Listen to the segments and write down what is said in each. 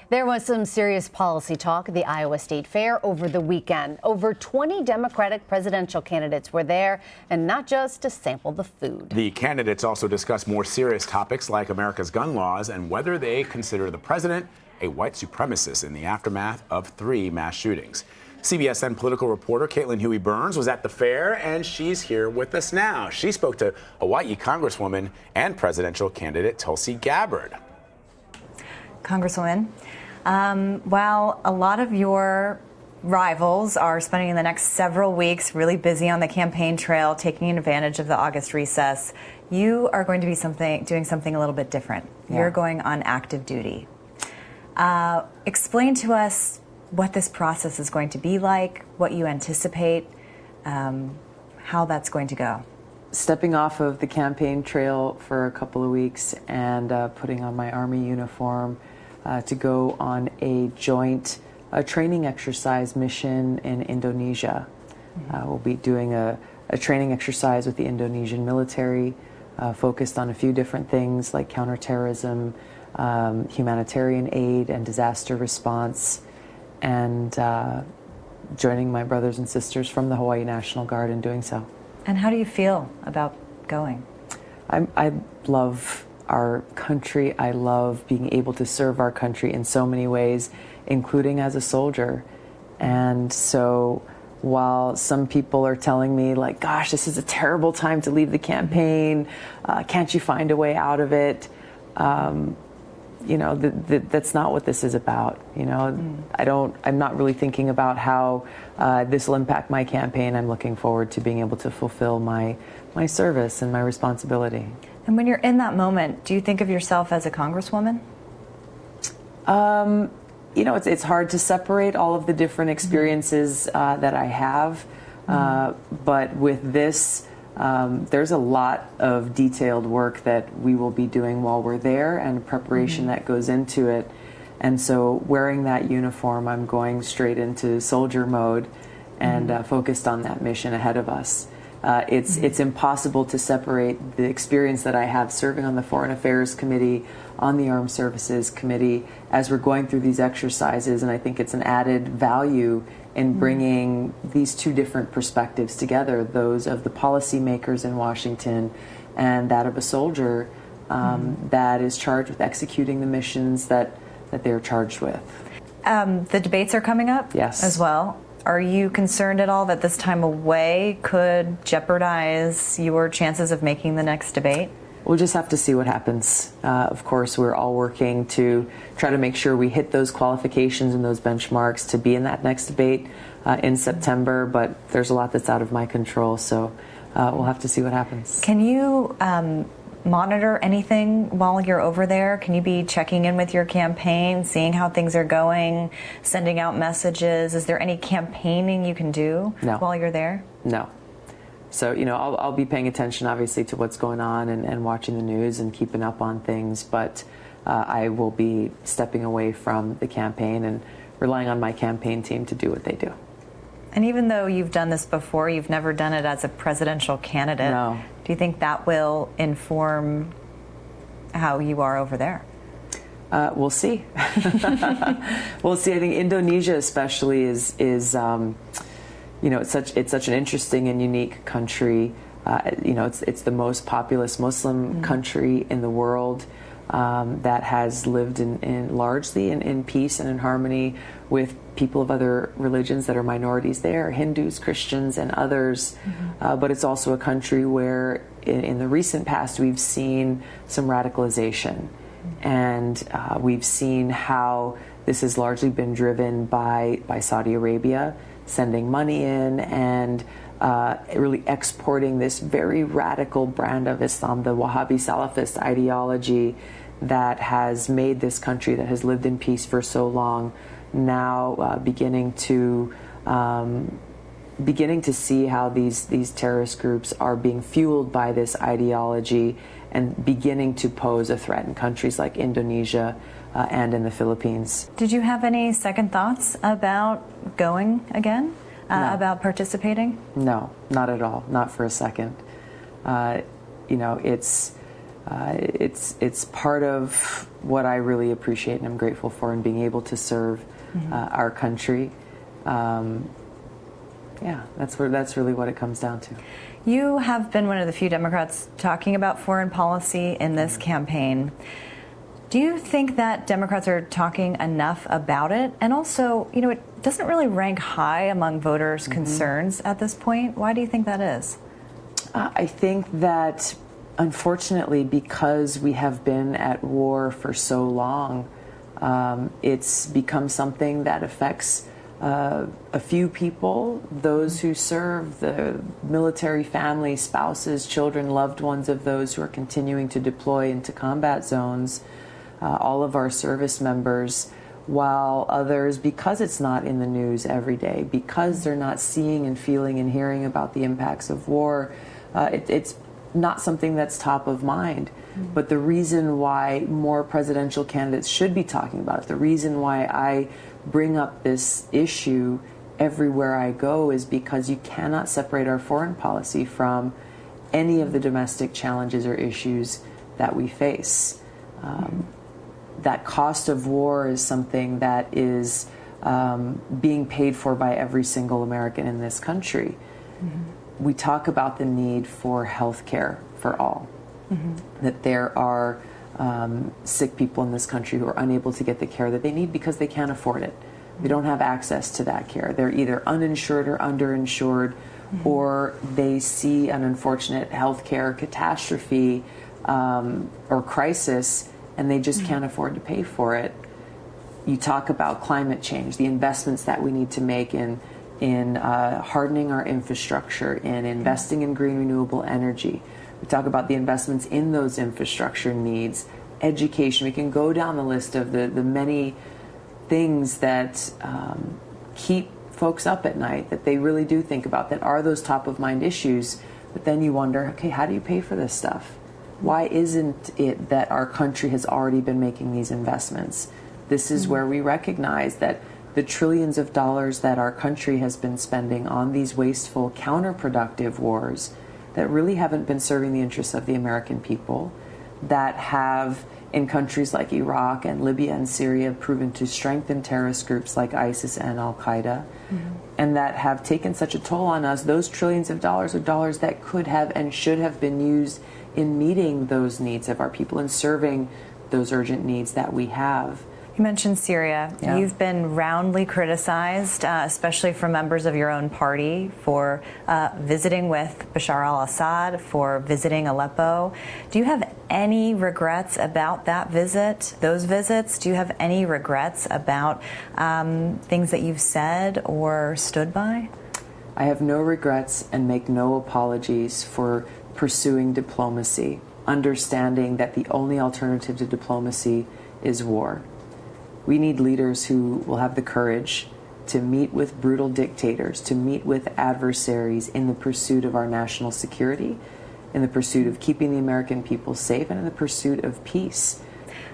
There was some serious policy talk at the Iowa State Fair over the weekend. Over 20 Democratic presidential candidates were there, and not just to sample the food. The candidates also discussed more serious topics like America's gun laws and whether they consider the president a white supremacist in the aftermath of 3 mass shootings. CBSN political reporter Caitlin Huey-Burns was at the fair, and she's here with us now. She spoke to Hawaii Congresswoman and presidential candidate Tulsi Gabbard. Congresswoman, while a lot of your rivals are spending the next several weeks really busy on the campaign trail, taking advantage of the August recess, you are going to be doing something a little bit different. Yeah. You're going on active duty. Explain to us what this process is going to be like, what you anticipate, how that's going to go. Stepping off of the campaign trail for a couple of weeks and putting on my Army uniform to go on a joint training exercise mission in Indonesia. We'll be doing a training exercise with the Indonesian military, focused on a few different things like counterterrorism, humanitarian aid and disaster response, and joining my brothers and sisters from the Hawaii National Guard in doing so. And how do you feel about going? I love our country. I love being able to serve our country in so many ways, including as a soldier. And so while some people are telling me, like, gosh, this is a terrible time to leave the campaign, can't you find a way out of it? You know, that's not what this is about. You know, I'm not really thinking about how this will impact my campaign. I'm looking forward to being able to fulfill my service and my responsibility. And when you're in that moment, do you think of yourself as a congresswoman? You know, it's hard to separate all of the different experiences that I have. But with this, there's a lot of detailed work that we will be doing while we're there and preparation that goes into it. And so wearing that uniform, I'm going straight into soldier mode and focused on that mission ahead of us. It's impossible to separate the experience that I have serving on the Foreign Affairs Committee, on the Armed Services Committee, as we're going through these exercises, and I think it's an added value in bringing these two different perspectives together, those of the policymakers in Washington and that of a soldier that is charged with executing the missions that they're charged with. The debates are coming up as well. Are you concerned at all that this time away could jeopardize your chances of making the next debate? We'll just have to see what happens. Of course, we're all working to try to make sure we hit those qualifications and those benchmarks to be in that next debate in September, but there's a lot that's out of my control, so we'll have to see what happens. Can you monitor anything while you're over there? Can you be checking in with your campaign, seeing how things are going, sending out messages? Is there any campaigning you can do while you're there? No. So, you know, I'll be paying attention, obviously, to what's going on and watching the news and keeping up on things, but I will be stepping away from the campaign and relying on my campaign team to do what they do. And even though you've done this before, you've never done it as a presidential candidate. No. Do you think that will inform how you are over there? We'll see. We'll see. I think Indonesia especially is you know, it's such an interesting and unique country. You know, it's the most populous Muslim country in the world that has lived largely in peace and in harmony with people of other religions that are minorities there, Hindus, Christians, and others. But it's also a country where in the recent past we've seen some radicalization. And we've seen how this has largely been driven by Saudi Arabia, sending money in and really exporting this very radical brand of Islam, the Wahhabi Salafist ideology that has made this country that has lived in peace for so long now beginning to see how these terrorist groups are being fueled by this ideology and beginning to pose a threat in countries like Indonesia and in the Philippines. Did you have any second thoughts about going again, about participating? No, not at all, not for a second. You know, it's It's part of what I really appreciate and I'm grateful for in being able to serve our country. Yeah, that's really what it comes down to. You have been one of the few Democrats talking about foreign policy in this campaign. Do you think that Democrats are talking enough about it? And also, it doesn't really rank high among voters' concerns at this point. Why do you think that is? I think that, unfortunately, because we have been at war for so long, it's become something that affects a few people, those who serve, the military families, spouses, children, loved ones of those who are continuing to deploy into combat zones, all of our service members, while others, because it's not in the news every day, because they're not seeing and feeling and hearing about the impacts of war, it's not something that's top of mind. But the reason why more presidential candidates should be talking about it, the reason why I bring up this issue everywhere I go is because you cannot separate our foreign policy from any of the domestic challenges or issues that we face. That cost of war is something that is being paid for by every single American in this country. We talk about the need for health care for all, that there are sick people in this country who are unable to get the care that they need because they can't afford it. They don't have access to that care. They're either uninsured or underinsured, or they see an unfortunate healthcare catastrophe or crisis, and they just can't afford to pay for it. You talk about climate change, the investments that we need to make in hardening our infrastructure, in investing in green renewable energy. We talk about the investments in those infrastructure needs, education. We can go down the list of the many things that keep folks up at night, that they really do think about, that are those top of mind issues. But then you wonder, okay, how do you pay for this stuff? Why isn't it that our country has already been making these investments? This is where we recognize that the trillions of dollars that our country has been spending on these wasteful, counterproductive wars that really haven't been serving the interests of the American people, that have, in countries like Iraq and Libya and Syria, proven to strengthen terrorist groups like ISIS and Al-Qaeda, and that have taken such a toll on us. Those trillions of dollars are dollars that could have and should have been used in meeting those needs of our people and serving those urgent needs that we have. You mentioned Syria. Yeah. You've been roundly criticized, especially from members of your own party, for visiting with Bashar al-Assad, for visiting Aleppo. Do you have any regrets about that visit, those visits? Do you have any regrets about things that you've said or stood by? I have no regrets and make no apologies for pursuing diplomacy, understanding that the only alternative to diplomacy is war. We need leaders who will have the courage to meet with brutal dictators, to meet with adversaries in the pursuit of our national security, in the pursuit of keeping the American people safe, and in the pursuit of peace.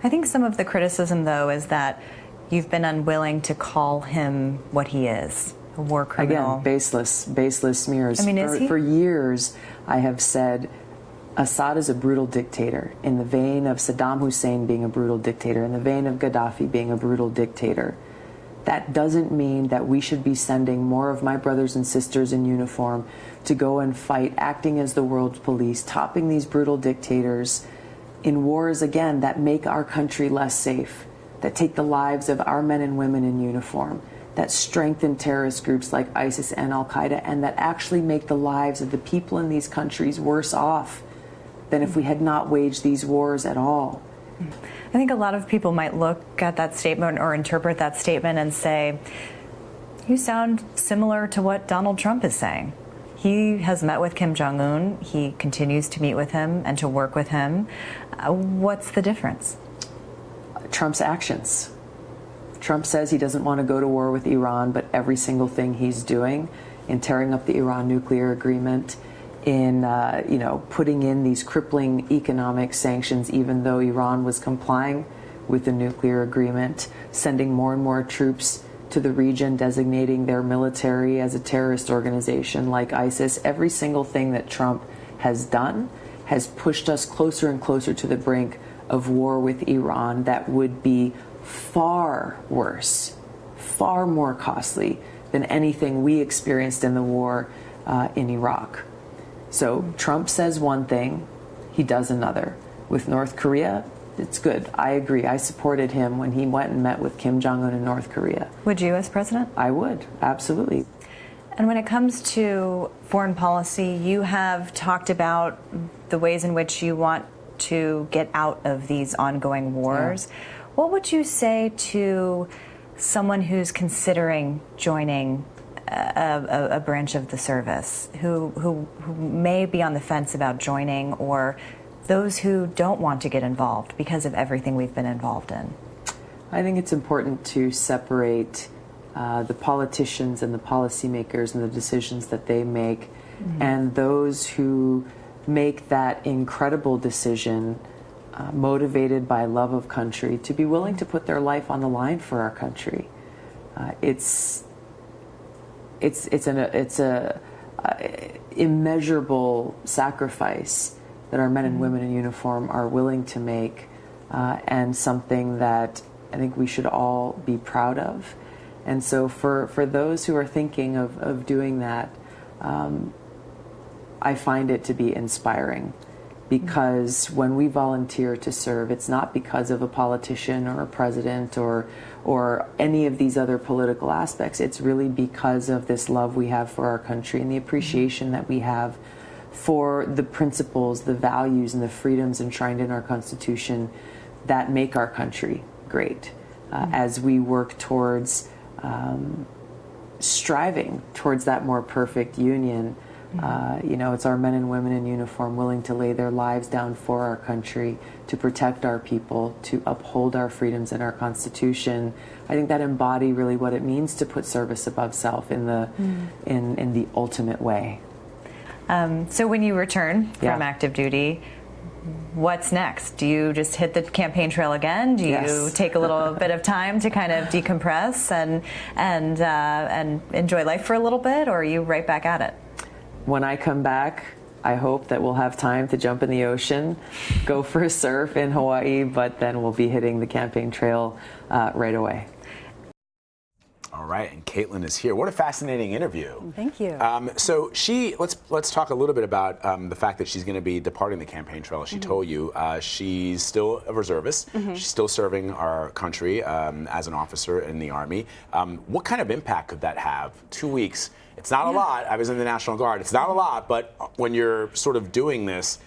I think some of the criticism, though, is that you've been unwilling to call him what he is, a war criminal. Again, baseless smears. I mean, is he? For years, I have said Assad is a brutal dictator, in the vein of Saddam Hussein being a brutal dictator, in the vein of Gaddafi being a brutal dictator. That doesn't mean that we should be sending more of my brothers and sisters in uniform to go and fight, acting as the world's police, topping these brutal dictators in wars, again, that make our country less safe, that take the lives of our men and women in uniform, that strengthen terrorist groups like ISIS and Al-Qaeda, and that actually make the lives of the people in these countries worse off than if we had not waged these wars at all. I think a lot of people might look at that statement or interpret that statement and say, you sound similar to what Donald Trump is saying. He has met with Kim Jong-un. He continues to meet with him and to work with him. What's the difference? Trump's actions. Trump says he doesn't want to go to war with Iran, but every single thing he's doing in tearing up the Iran nuclear agreement, in putting in these crippling economic sanctions, even though Iran was complying with the nuclear agreement, sending more and more troops to the region, designating their military as a terrorist organization like ISIS. Every single thing that Trump has done has pushed us closer and closer to the brink of war with Iran that would be far worse, far more costly than anything we experienced in the war in Iraq. So Trump says one thing, he does another. With North Korea, it's good. I agree. I supported him when he went and met with Kim Jong-un in North Korea. Would you as president? I would, absolutely. And when it comes to foreign policy, you have talked about the ways in which you want to get out of these ongoing wars. Yeah. What would you say to someone who's considering joining a branch of the service, who may be on the fence about joining, or those who don't want to get involved because of everything we've been involved in? I think it's important to separate the politicians and the policymakers and the decisions that they make, and those who make that incredible decision motivated by love of country to be willing to put their life on the line for our country. It's a immeasurable sacrifice that our men and women in uniform are willing to make, and something that I think we should all be proud of. And so for those who are thinking of doing that, I find it to be inspiring, because when we volunteer to serve, it's not because of a politician or a president or any of these other political aspects. It's really because of this love we have for our country and the appreciation that we have for the principles, the values, and the freedoms enshrined in our Constitution that make our country great, as we work towards striving towards that more perfect union. It's our men and women in uniform willing to lay their lives down for our country, to protect our people, to uphold our freedoms and our Constitution. I think that embody really what it means to put service above self in the ultimate way. So when you return from active duty, what's next? Do you just hit the campaign trail again? Do you take a little bit of time to kind of decompress and enjoy life for a little bit, or are you right back at it? When I come back, I hope that we'll have time to jump in the ocean, go for a surf in Hawaii, but then we'll be hitting the campaign trail right away. All right, and Caitlin is here. What a fascinating interview. Thank you. So let's talk a little bit about the fact that she's going to be departing the campaign trail. She told you she's still a reservist. She's still serving our country as an officer in the Army. What kind of impact could that have? 2 weeks. It's not a lot. I was in the National Guard. It's not a lot, but when you're sort of doing this,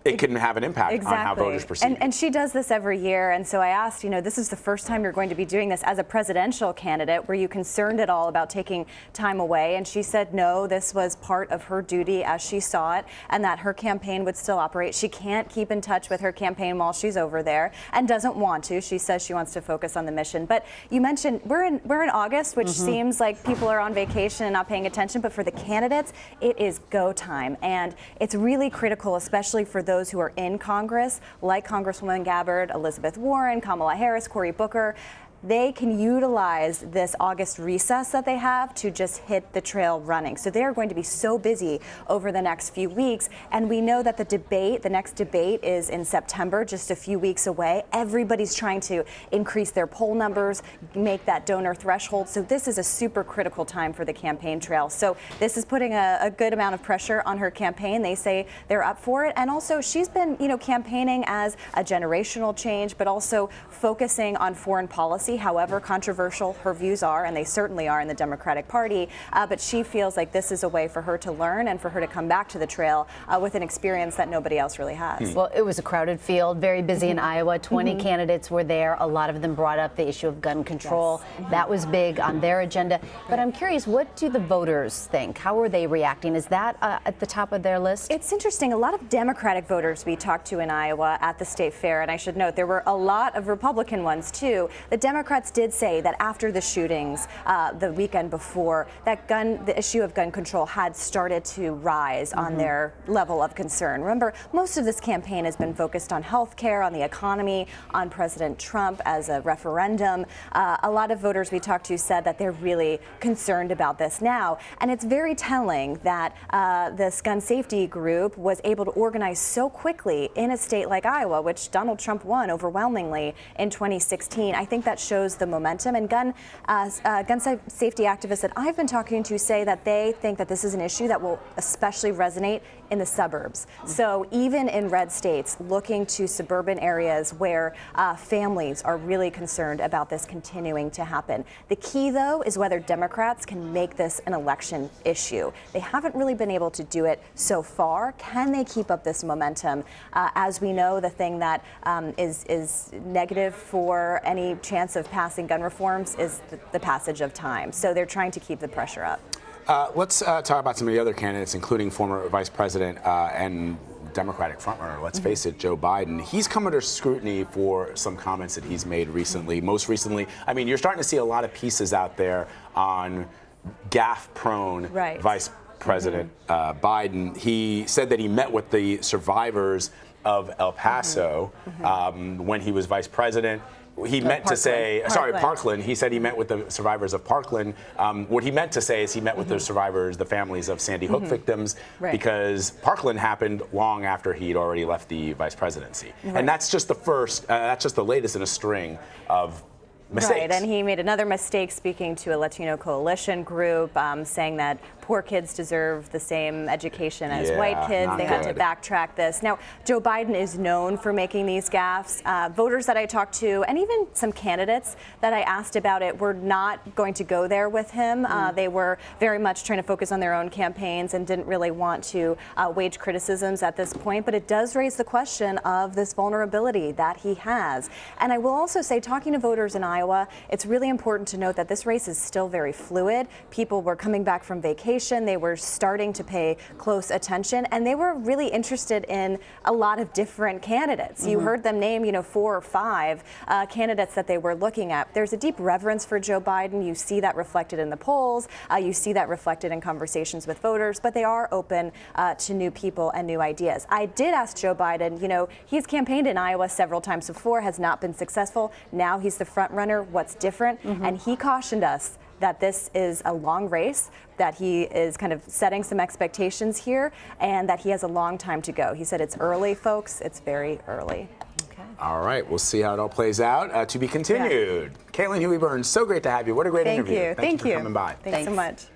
it can have an impact on how voters perceive it. And she does this every year. And so I asked, this is the first time you're going to be doing this as a presidential candidate. Were you concerned at all about taking time away? And she said no, this was part of her duty as she saw it, and that her campaign would still operate. She can't keep in touch with her campaign while she's over there, and doesn't want to. She says she wants to focus on the mission. But you mentioned we're in August, which seems like people are on vacation and not paying attention. But for the candidates, it is go time. And it's really critical, especially for those who are in Congress, like Congresswoman Gabbard, Elizabeth Warren, Kamala Harris, Cory Booker. They can utilize this August recess that they have to just hit the trail running. So they are going to be so busy over the next few weeks. And we know that the next debate is in September, just a few weeks away. Everybody's trying to increase their poll numbers, make that donor threshold. So this is a super critical time for the campaign trail. So this is putting a good amount of pressure on her campaign. They say they're up for it. And also she's been, campaigning as a generational change, but also focusing on foreign policy. However controversial her views are, and they certainly are in the Democratic Party, but she feels like this is a way for her to learn and for her to come back to the trail with an experience that nobody else really has. Well, it was a crowded field, very busy in Iowa. 20 candidates were there. A lot of them brought up the issue of gun control. That was big on their agenda. But I'm curious, what do the voters think? How are they reacting? Is that at the top of their list? It's interesting. A lot of Democratic voters we talked to in Iowa at the state fair, and I should note there were a lot of Republican ones too. The Democrats Democrats did say that after the shootings the weekend before, that the issue of gun control had started to rise on their level of concern. Remember, most of this campaign has been focused on health care, on the economy, on President Trump as a referendum. A lot of voters we talked to said that they're really concerned about this now. And it's very telling that this gun safety group was able to organize so quickly in a state like Iowa, which Donald Trump won overwhelmingly in 2016. I think that shows the momentum. And gun safety activists that I've been talking to say that they think that this is an issue that will especially resonate in the suburbs. So even in red states, looking to suburban areas where families are really concerned about this continuing to happen. The key, though, is whether Democrats can make this an election issue. They haven't really been able to do it so far. Can they keep up this momentum? As we know, the thing that is negative for any chance of passing gun reforms is the passage of time. So they're trying to keep the pressure up. Let's talk about some of the other candidates, including former Vice President and Democratic frontrunner, let's face it, Joe Biden. He's come under scrutiny for some comments that he's made recently. Most recently, I mean, you're starting to see a lot of pieces out there on gaffe-prone Vice President Biden. He said that he met with the survivors of El Paso when he was vice president. He meant to say, sorry, Parkland. He said he met with the survivors of Parkland. What he meant to say is he met with the survivors, the families of Sandy Hook victims, because Parkland happened long after he'd already left the vice presidency. And that's just the first, that's just the latest in a string of mistakes. Right, and he made another mistake speaking to a Latino coalition group, saying that poor kids deserve the same education as white kids. They had to backtrack this. Now, Joe Biden is known for making these gaffes. Voters that I talked to, and even some candidates that I asked about it, were not going to go there with him. They were very much trying to focus on their own campaigns and didn't really want to wage criticisms at this point. But it does raise the question of this vulnerability that he has. And I will also say, talking to voters in Iowa, it's really important to note that this race is still very fluid. People were coming back from vacation. They were starting to pay close attention, and they were really interested in a lot of different candidates. You heard them name, 4 or 5 candidates that they were looking at. There's a deep reverence for Joe Biden. You see that reflected in the polls. You see that reflected in conversations with voters, but they are open to new people and new ideas. I did ask Joe Biden, he's campaigned in Iowa several times before, has not been successful. Now he's the front runner. What's different? And he cautioned us that this is a long race, that he is kind of setting some expectations here, and that he has a long time to go. He said it's early, folks. It's very early. Okay. All right, we'll see how it all plays out. To be continued. Caitlin Huey-Burns, so great to have you. What a great interview. Thank you. Thank you for coming by. Thanks so much.